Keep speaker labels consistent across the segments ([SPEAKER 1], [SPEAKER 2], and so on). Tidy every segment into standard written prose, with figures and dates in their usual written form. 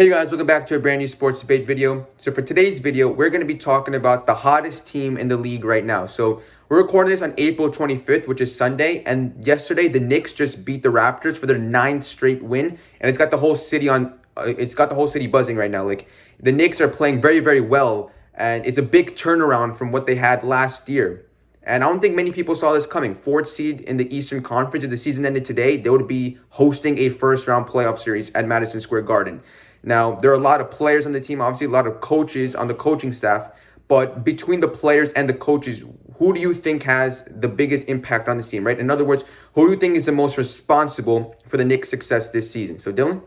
[SPEAKER 1] Hey guys, welcome back to a brand new sports debate video. So for today's video, we're going to be talking about the hottest team in the league right now. So we're recording this on April 25th, which is Sunday. And yesterday, the Knicks just beat the Raptors for their ninth straight win. And it's got the whole city buzzing right now. Like, the Knicks are playing very, very well. And it's a big turnaround from what they had last year. And I don't think many people saw this coming. Fourth seed in the Eastern Conference. If the season ended today, they would be hosting a first-round playoff series at Madison Square Garden. Now, there are a lot of players on the team, obviously a lot of coaches on the coaching staff, but between the players and the coaches, who do you think has the biggest impact on this team, right? In other words, who do you think is the most responsible for the Knicks' success this season? So, Dylan?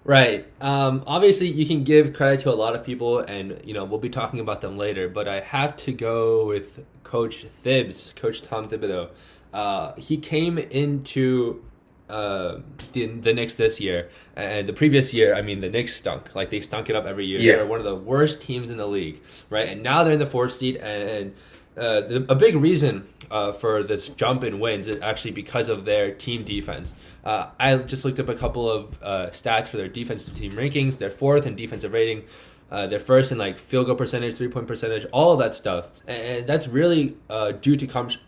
[SPEAKER 2] Right. Obviously, you can give credit to a lot of people, and we'll be talking about them later. But I have to go with Coach Tom Thibodeau. He came into the Knicks this year, and the previous year, the Knicks stunk. Like, they stunk it up every year.
[SPEAKER 1] Yeah.
[SPEAKER 2] They're one of the worst teams in the league, right? And now they're in the fourth seed, and a big reason for this jump in wins is actually because of their team defense. I just looked up a couple of stats for their defensive team rankings. They're fourth in defensive rating. They're first in field goal percentage, 3-point percentage, all of that stuff. And that's really due to Coach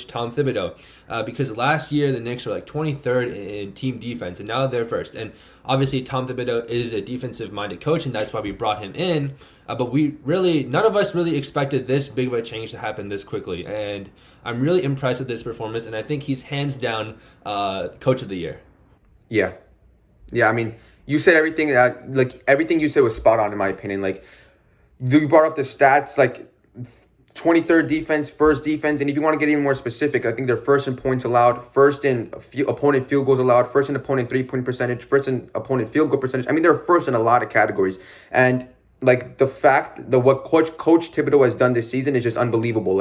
[SPEAKER 2] Tom Thibodeau. Because last year the Knicks were 23rd in team defense, and now they're first. And obviously Tom Thibodeau is a defensive-minded coach, and that's why we brought him in. But none of us really expected this big of a change to happen this quickly. And I'm really impressed with this performance, and I think he's hands down Coach of the Year.
[SPEAKER 1] Yeah. You said everything everything you said was spot on in my opinion. You brought up the stats, 23rd defense, first defense, and if you want to get even more specific, I think they're first in points allowed, first in opponent field goals allowed, first in opponent 3-point percentage, first in opponent field goal percentage. They're first in a lot of categories, and the fact that what Coach Thibodeau has done this season is just unbelievable.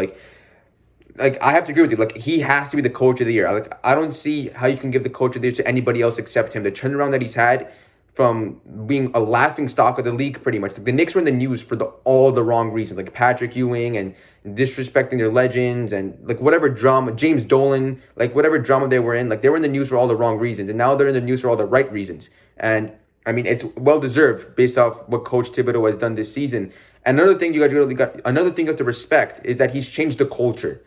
[SPEAKER 1] I have to agree with you. He has to be the coach of the year. I don't see how you can give the coach of the year to anybody else except him. The turnaround that he's had from being a laughing stock of the league, pretty much. The Knicks were in the news for all the wrong reasons, Patrick Ewing and disrespecting their legends and whatever drama, James Dolan, whatever drama they were in, they were in the news for all the wrong reasons, and now they're in the news for all the right reasons. And it's well deserved based off what Coach Thibodeau has done this season. Another thing you have to respect is that he's changed the culture.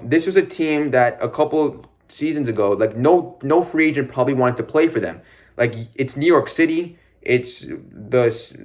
[SPEAKER 1] This was a team that a couple seasons ago, no free agent probably wanted to play for them. It's New York City. It's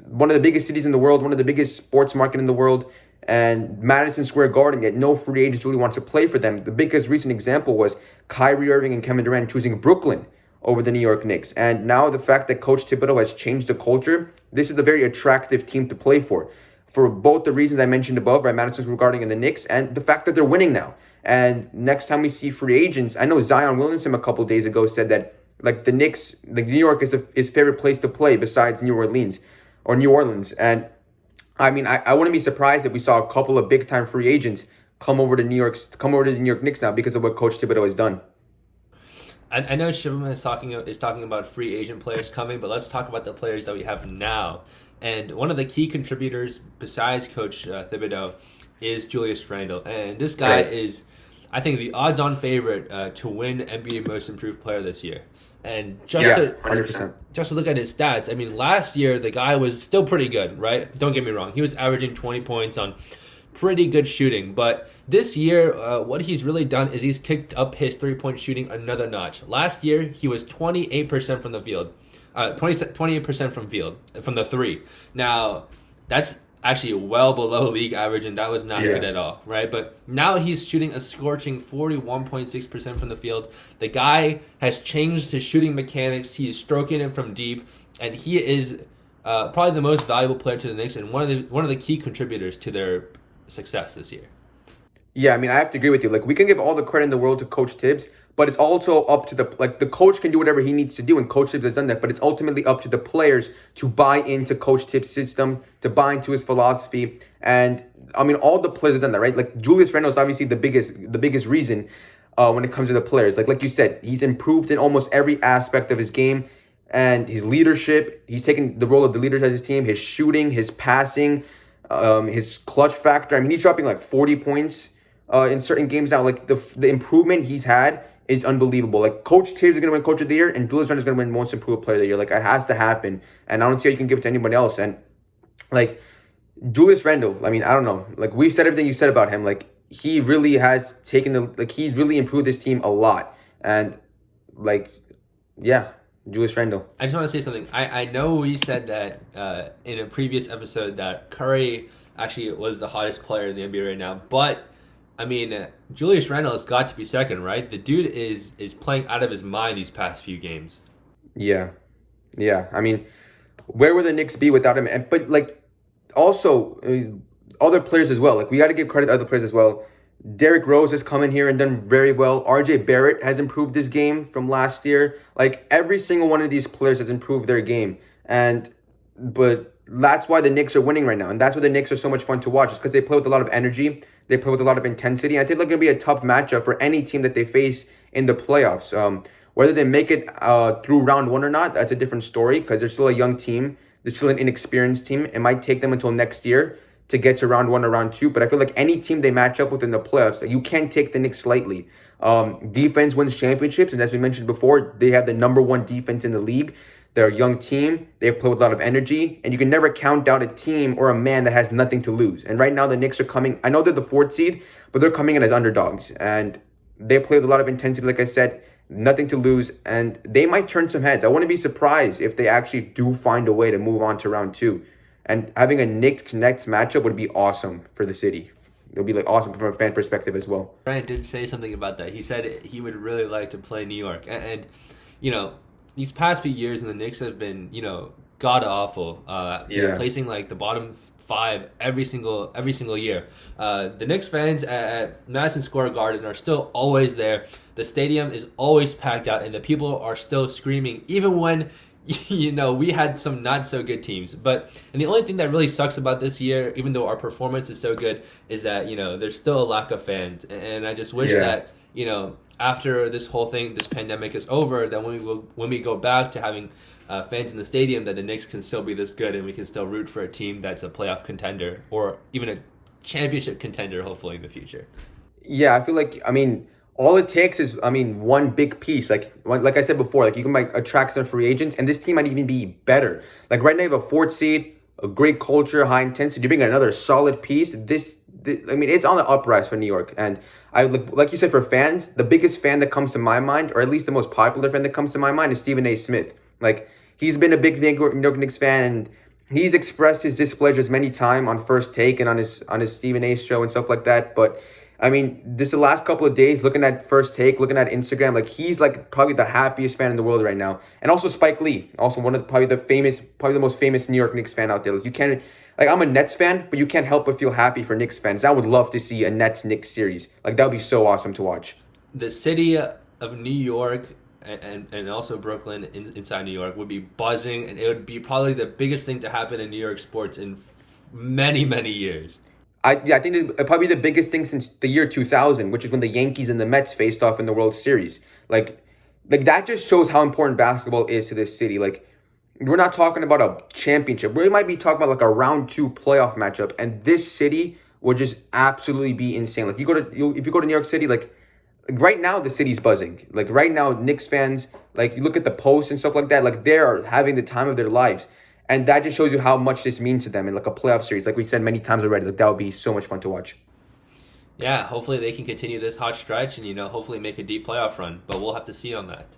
[SPEAKER 1] one of the biggest cities in the world, one of the biggest sports market in the world, and Madison Square Garden, yet no free agents really wanted to play for them. The biggest recent example was Kyrie Irving and Kevin Durant choosing Brooklyn over the New York Knicks. And now the fact that Coach Thibodeau has changed the culture, this is a very attractive team to play for both the reasons I mentioned above, right? Madison Square Garden and the Knicks, and the fact that they're winning now. And next time we see free agents, I know Zion Williamson a couple days ago said that the Knicks, New York is his favorite place to play besides New Orleans. And I wouldn't be surprised if we saw a couple of big time free agents come over to the New York Knicks now because of what Coach Thibodeau has done.
[SPEAKER 2] I know Shivam is talking about free agent players coming, but let's talk about the players that we have now. And one of the key contributors besides Coach Thibodeau is Julius Randle. And this guy is, I think, the odds-on favorite to win NBA Most Improved Player this year. And just to look at his stats, last year the guy was still pretty good, right? Don't get me wrong. He was averaging 20 points on pretty good shooting. But this year, what he's really done is he's kicked up his three-point shooting another notch. Last year, he was 28% from the field. 28% from the three. Now, that's actually well below league average, and that was not good at all, right? But now he's shooting a scorching 41.6% from the field. The guy has changed his shooting mechanics. He is stroking it from deep, and he is probably the most valuable player to the Knicks and one of the key contributors to their success this year.
[SPEAKER 1] Yeah, I have to agree with you. We can give all the credit in the world to Coach Tibbs, but it's also up to the coach can do whatever he needs to do, and Coach Tibbs has done that, but it's ultimately up to the players to buy into Coach Tibbs' system, to buy into his philosophy. And all the players have done that, right? Julius Randle is obviously the biggest reason when it comes to the players. Like you said, he's improved in almost every aspect of his game and his leadership. He's taken the role of the leader of his team, his shooting, his passing, his clutch factor. He's dropping 40 points in certain games now. The improvement he's had is unbelievable. Like, Coach Tibbs is going to win Coach of the Year, and Julius Randle is going to win Most Improved Player of the Year. Like, it has to happen, and I don't see how you can give it to anybody else. And, like, Julius Randle, I mean, I don't know. Like, we've said everything you said about him. Like, he really has he's really improved this team a lot. And, like, yeah, Julius Randle.
[SPEAKER 2] I just want to say something. I know we said that in a previous episode that Curry actually was the hottest player in the NBA right now, but I mean, Julius Randle has got to be second, right? The dude is playing out of his mind these past few games.
[SPEAKER 1] Yeah. I mean, where would the Knicks be without him? But, like, also, other players as well. Like, we got to give credit to other players as well. Derrick Rose has come in here and done very well. RJ Barrett has improved his game from last year. Like, every single one of these players has improved their game. But that's why the Knicks are winning right now. And that's why the Knicks are so much fun to watch. It's because they play with a lot of energy. They play with a lot of intensity. And I think they're going to be a tough matchup for any team that they face in the playoffs. Whether they make it through round one or not, that's a different story because they're still a young team. They're still an inexperienced team. It might take them until next year to get to round one or round two. But I feel like any team they match up with in the playoffs, you can't take the Knicks lightly. Defense wins championships. And as we mentioned before, they have the number one defense in the league. They're a young team. They play with a lot of energy. And you can never count out a team or a man that has nothing to lose. And right now the Knicks are coming. I know they're the fourth seed, but they're coming in as underdogs. And they play with a lot of intensity, like I said. Nothing to lose, and they might turn some heads. I wouldn't be surprised if they actually do find a way to move on to round two. And having a Knicks-Nets matchup would be awesome for the city. It would be like awesome from a fan perspective as well.
[SPEAKER 2] Brian did say something about that. He said he would really like to play New York. And you know, these past few years in the Knicks have been, you know, god-awful. Placing like the bottom five every single year. The Knicks fans at Madison Square Garden are still always there. The stadium is always packed out, and the people are still screaming, even when, you know, we had some not so good teams. And the only thing that really sucks about this year, even though our performance is so good, is that, you know, there's still a lack of fans. And I just wish that, you know, after this whole thing, this pandemic is over, then when we go back to having fans in the stadium, that the Knicks can still be this good and we can still root for a team that's a playoff contender or even a championship contender, hopefully, in the future.
[SPEAKER 1] Yeah, I feel like, I mean, all it takes is, I mean, one big piece. Like I said before, like, you can like attract some free agents, and this team might even be better. Like, right now you have a fourth seed, a great culture, high intensity. You bring another solid piece. This I mean, it's on the uprise for New York. And I like you said, for fans, the biggest fan that comes to my mind, or at least the most popular fan that comes to my mind, is Stephen A. Smith. Like, he's been a big New York Knicks fan, and he's expressed his displeasures many times on First Take and on his Stephen A. show and stuff like that. But I mean, this the last couple of days, looking at First Take, looking at Instagram, like, he's like probably the happiest fan in the world right now. And also Spike Lee, also one of probably the most famous New York Knicks fan out there. Like, you can't, like, I'm a Nets fan, but you can't help but feel happy for Knicks fans. I would love to see a Nets-Knicks series. Like, that would be so awesome to watch.
[SPEAKER 2] The city of New York and also Brooklyn inside New York would be buzzing, and it would be probably the biggest thing to happen in New York sports in many, many years.
[SPEAKER 1] I think it's probably the biggest thing since the year 2000, which is when the Yankees and the Mets faced off in the World Series. Like that just shows how important basketball is to this city. Like, we're not talking about a championship. We might be talking about like a round two playoff matchup, and this city would just absolutely be insane. Like, if you go to New York City, like right now the city's buzzing. Like, right now, Knicks fans, like, you look at the posts and stuff like that, like, they're having the time of their lives. And that just shows you how much this means to them in like a playoff series. Like we said many times already, like, that would be so much fun to watch.
[SPEAKER 2] Yeah, hopefully they can continue this hot stretch and, you know, hopefully make a deep playoff run. But we'll have to see on that.